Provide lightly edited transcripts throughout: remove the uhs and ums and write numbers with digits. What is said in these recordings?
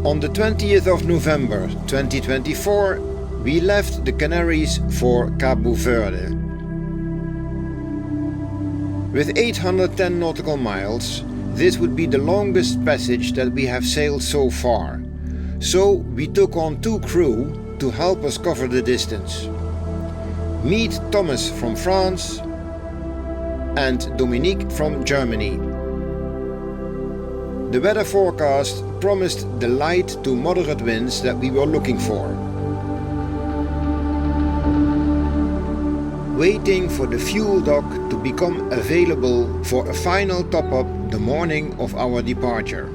On the 20th of November 2024, we left the Canaries for Cabo Verde. With 810 nautical miles, this would be the longest passage that we have sailed so far. So we took on 2 crew to help us cover the distance. Meet Thomas from France and Dominique from Germany. The weather forecast promised the light to moderate winds that we were looking for. Waiting for the fuel dock to become available for a final top-up the morning of our departure.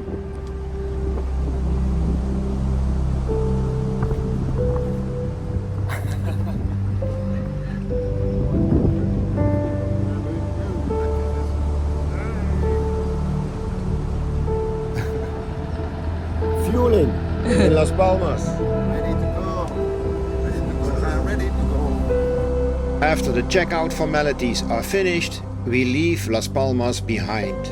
Fueling in Las Palmas. Ready to go. Ready to go. After the checkout formalities are finished, we leave Las Palmas behind.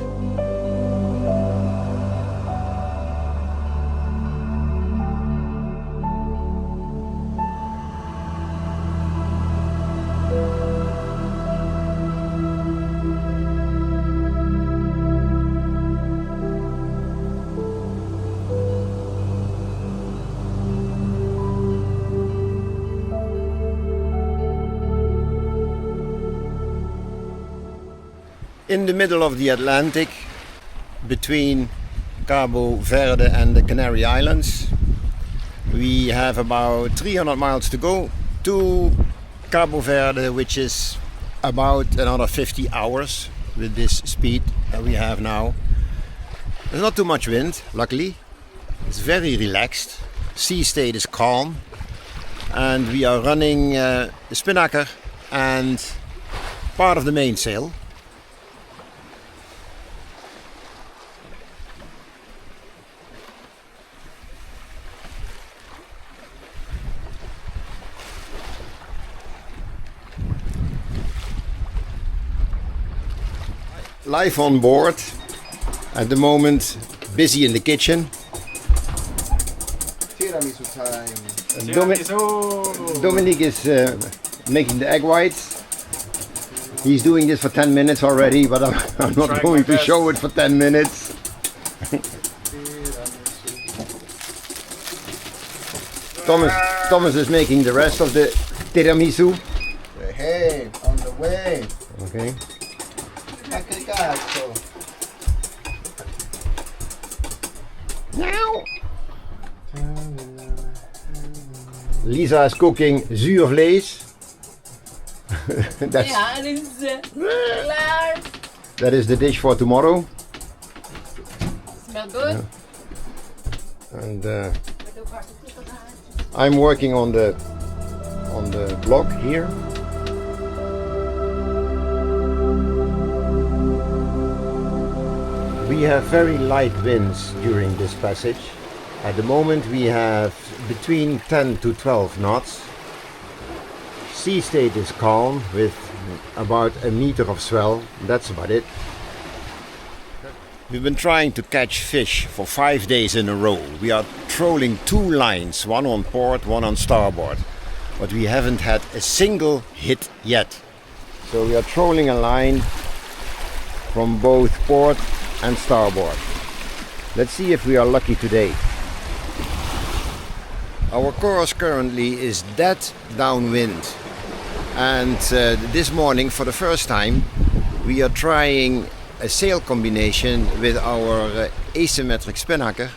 In the middle of the Atlantic, between Cabo Verde and the Canary Islands, we have about 300 miles to go to Cabo Verde, which is about another 50 hours with this speed that we have now. There's not too much wind, luckily. It's very relaxed. Sea state is calm, and we are running the spinnaker and part of the mainsail. Life on board, at the moment busy in the kitchen. Tiramisu time. Dominique is making the egg whites. He's doing this for 10 minutes already, but I'm not going to show it for 10 minutes. Thomas is making the rest of the tiramisu. Hey, on the way. Okay. Lisa is cooking zuurvlees. Ja, dit is klaar. That is the dish for tomorrow. Smelt good. And I'm working on the block here. We have very light winds during this passage. At the moment we have between 10 to 12 knots. Sea state is calm with about a meter of swell. That's about it. We've been trying to catch fish for 5 days in a row. We are trolling 2 lines, one on port, one on starboard. But we haven't had a single hit yet. So we are trolling a line from both port and starboard. Let's see if we are lucky today. Our course currently is dead downwind, and this morning for the first time we are trying a sail combination with our asymmetric spinnaker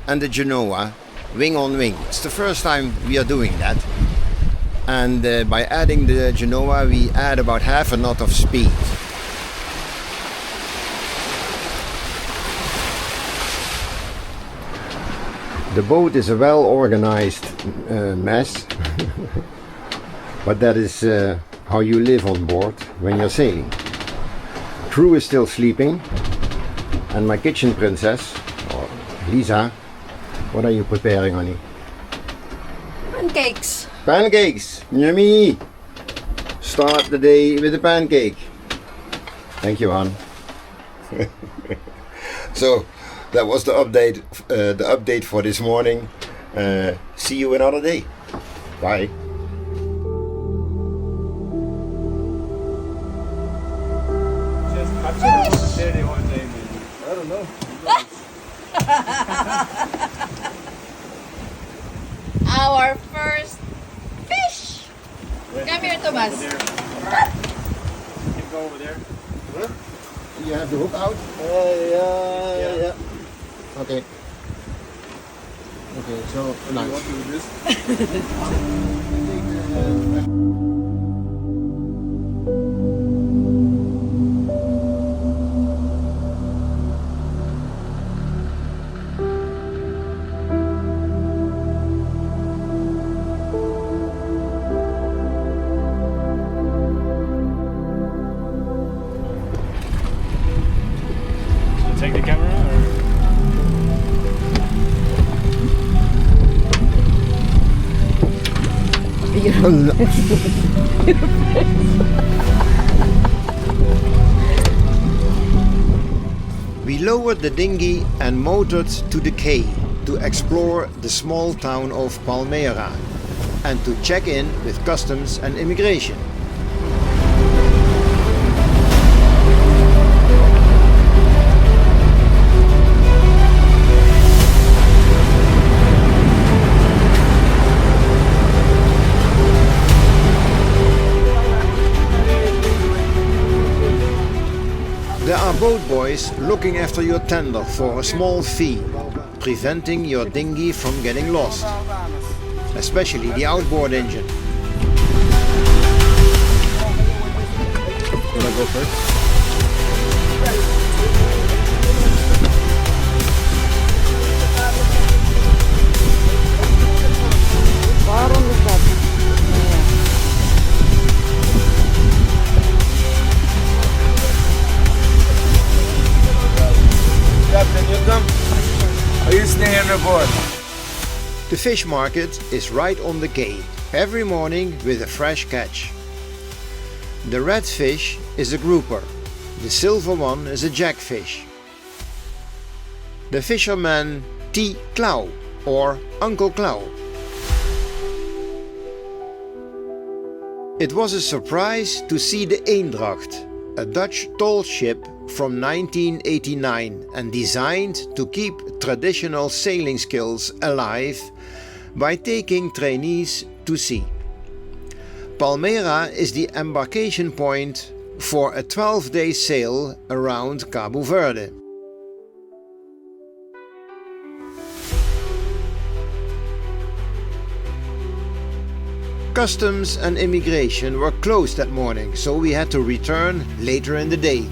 and the Genoa wing on wing. It's the first time we are doing that, and by adding the Genoa we add about half a knot of speed. The boat is a well-organized mess, but that is how you live on board when you're sailing. Crew is still sleeping, and my kitchen princess, or Lisa, what are you preparing, honey? Pancakes. Pancakes! Yummy! Start the day with a pancake. Thank you, hon. So, that was the update for this morning. See you another day. Bye. I don't know. Our first fish. Come here, Thomas. You can go over there. You have the hook out? Yeah. Okay. Okay, so nice. You want to do this? Take the camera or? We lowered the dinghy and motored to the quay to explore the small town of Palmeira and to check in with customs and immigration. There are boat boys looking after your tender for a small fee, preventing your dinghy from getting lost, especially the outboard engine. Wanna go first? Captain, you come? Or you stay on the board? The fish market is right on the quay, every morning with a fresh catch. The red fish is a grouper, the silver one is a jackfish. The fisherman T. Klauw or Uncle Klauw. It was a surprise to see the Eendracht, a Dutch tall ship from 1989 and designed to keep traditional sailing skills alive by taking trainees to sea. Palmeira is the embarkation point for a 12-day sail around Cabo Verde. Customs and immigration were closed that morning, so we had to return later in the day.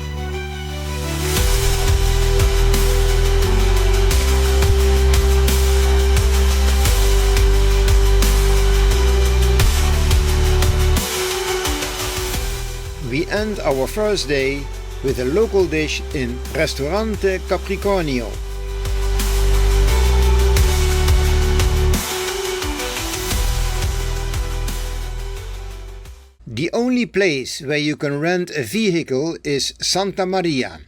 We end our first day with a local dish in Ristorante Capricornio. The only place where you can rent a vehicle is Santa Maria,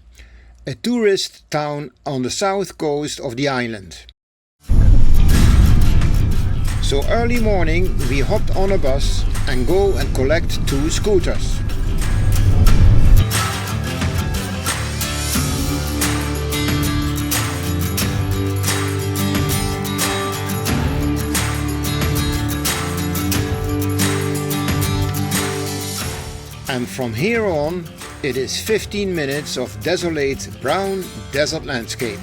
a tourist town on the south coast of the island. So early morning we hopped on a bus and go and collect 2 scooters. And from here on, it is 15 minutes of desolate brown desert landscape.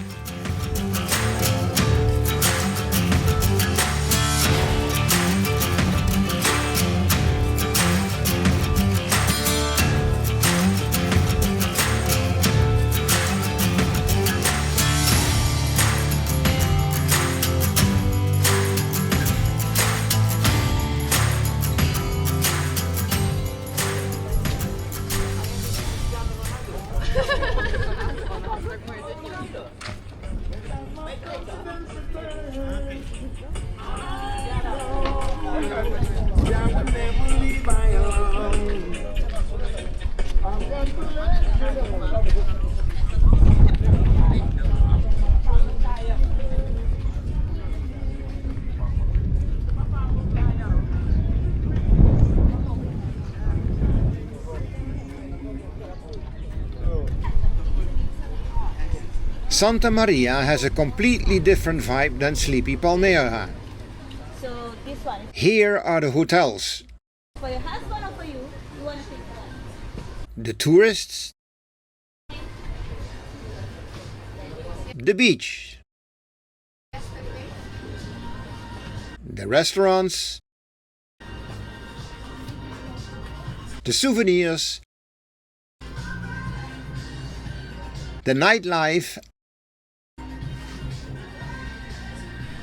Santa Maria has a completely different vibe than sleepy Palmeira. So this one is Here are the hotels, for your husband or for you? You want to pick one? the tourists, the beach, the restaurants, the souvenirs, the nightlife,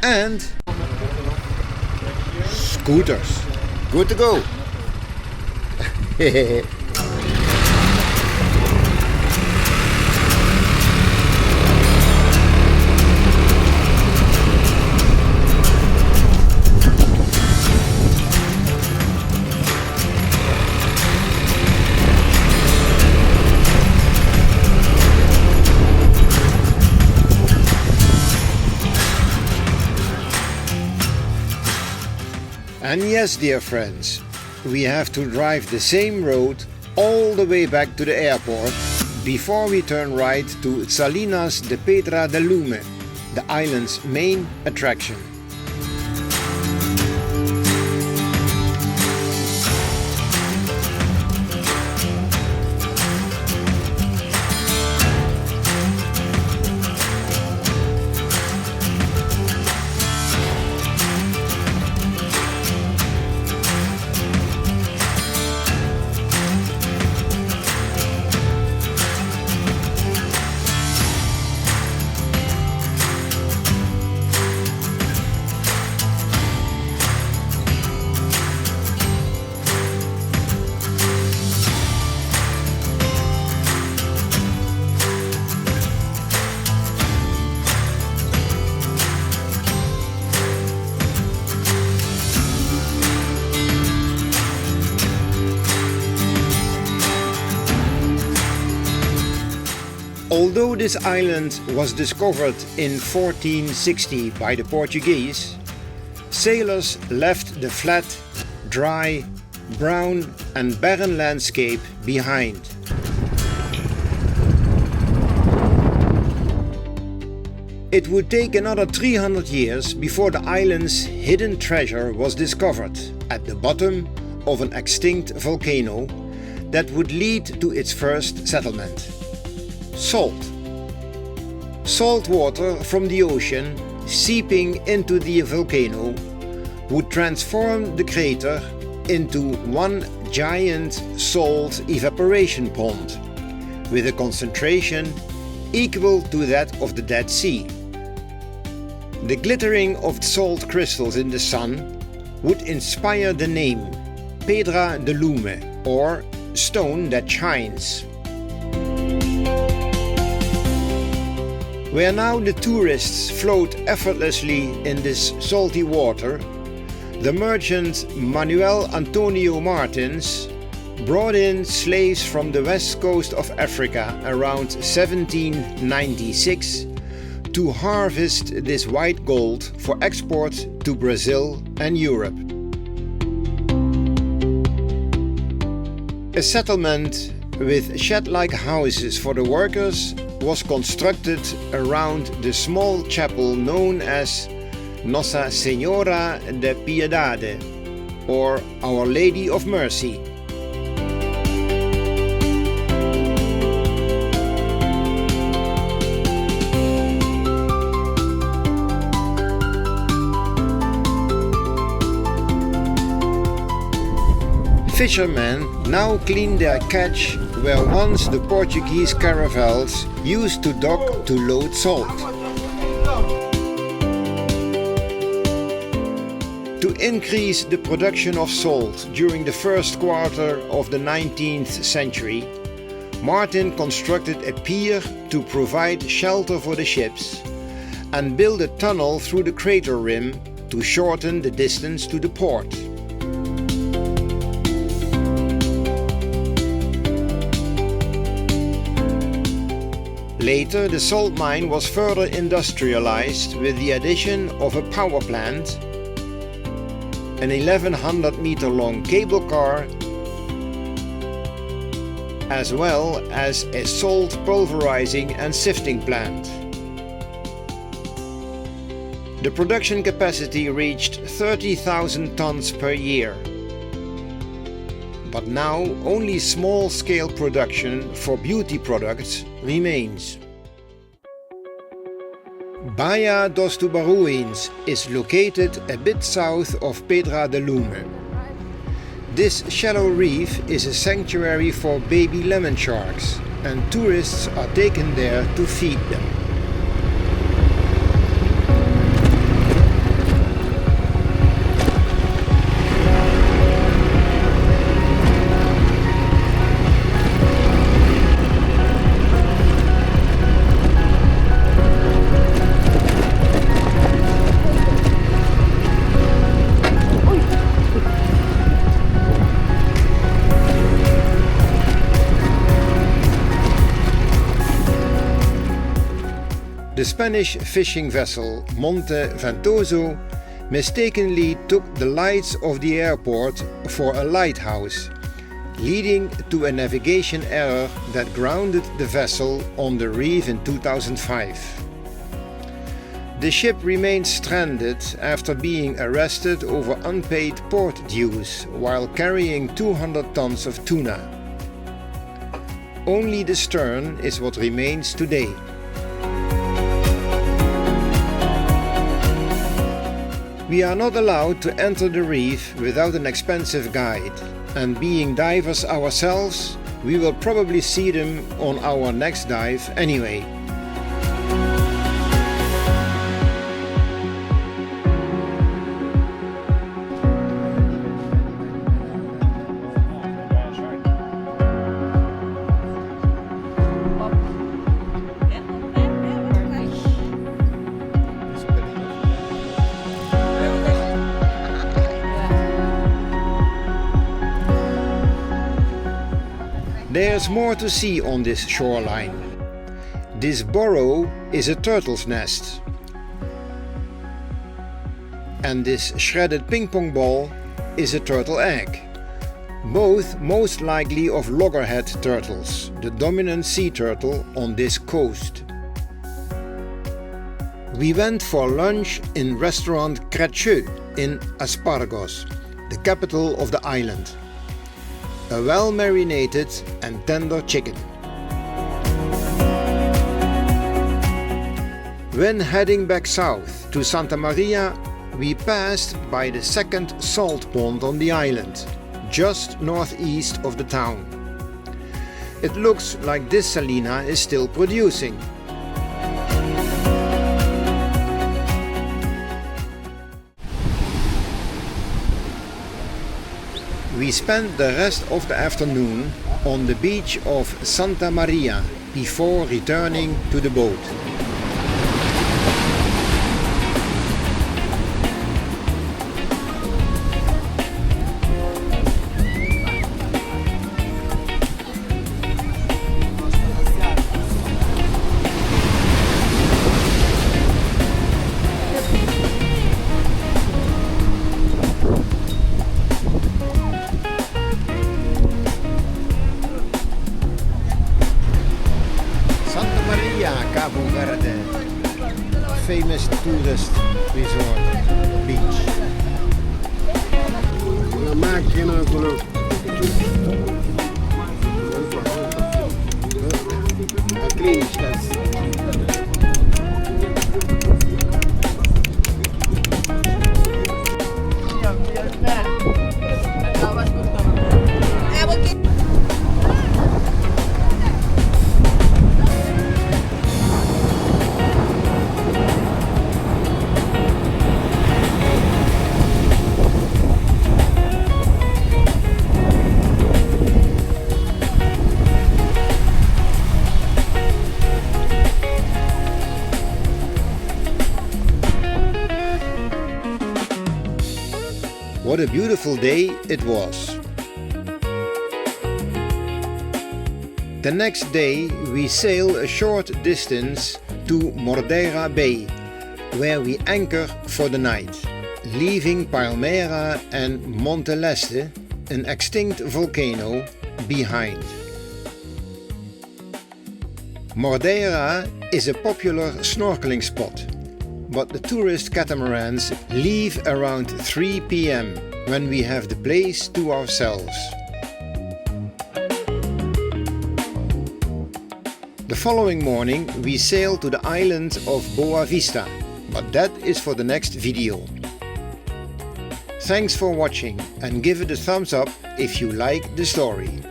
and scooters. Good to go. And yes, dear friends, we have to drive the same road all the way back to the airport before we turn right to Salinas de Pedra de Lume, the island's main attraction. Although this island was discovered in 1460 by the Portuguese, sailors left the flat, dry, brown and barren landscape behind. It would take another 300 years before the island's hidden treasure was discovered at the bottom of an extinct volcano that would lead to its first settlement. Salt. Salt water from the ocean seeping into the volcano would transform the crater into one giant salt evaporation pond with a concentration equal to that of the Dead Sea. The glittering of salt crystals in the sun would inspire the name Pedra de Lume, or stone that shines. Where now the tourists float effortlessly in this salty water, the merchant Manuel Antonio Martins brought in slaves from the west coast of Africa around 1796 to harvest this white gold for export to Brazil and Europe. A settlement with shed-like houses for the workers was constructed around the small chapel known as Nossa Senhora de Piedade, or Our Lady of Mercy. Fishermen now clean their catch where once the Portuguese caravels used to dock to load salt. To increase the production of salt during the first quarter of the 19th century, Martin constructed a pier to provide shelter for the ships and built a tunnel through the crater rim to shorten the distance to the port. Later, the salt mine was further industrialized with the addition of a power plant, an 1100 meter long cable car, as well as a salt pulverizing and sifting plant. The production capacity reached 30,000 tons per year. But now only small-scale production for beauty products remains. Baía dos Tubarões is located a bit south of Pedra de Lume. This shallow reef is a sanctuary for baby lemon sharks, and tourists are taken there to feed them. The Spanish fishing vessel Monte Ventoso mistakenly took the lights of the airport for a lighthouse, leading to a navigation error that grounded the vessel on the reef in 2005. The ship remained stranded after being arrested over unpaid port dues while carrying 200 tons of tuna. Only the stern is what remains today. We are not allowed to enter the reef without an expensive guide, and being divers ourselves, we will probably see them on our next dive anyway. There's more to see on this shoreline. This burrow is a turtle's nest. And this shredded ping pong ball is a turtle egg. Both most likely of loggerhead turtles, the dominant sea turtle on this coast. We went for lunch in restaurant Cracheux in Aspargos, the capital of the island. A well-marinated and tender chicken. When heading back south to Santa Maria, we passed by the second salt pond on the island, just northeast of the town. It looks like this salina is still producing. We spent the rest of the afternoon on the beach of Santa Maria before returning to the boat. Cabo Verde, famous tourist resort beach. Una macchina con a cristas. What a beautiful day it was. The next day we sail a short distance to Murdeira Bay, where we anchor for the night, leaving Palmeira and Monte Leste, an extinct volcano, behind. Murdeira is a popular snorkeling spot. but the tourist catamarans leave around 3 p.m. when we have the place to ourselves. The following morning we sail to the island of Boa Vista, but that is for the next video. Thanks for watching and give it a thumbs up if you like the story.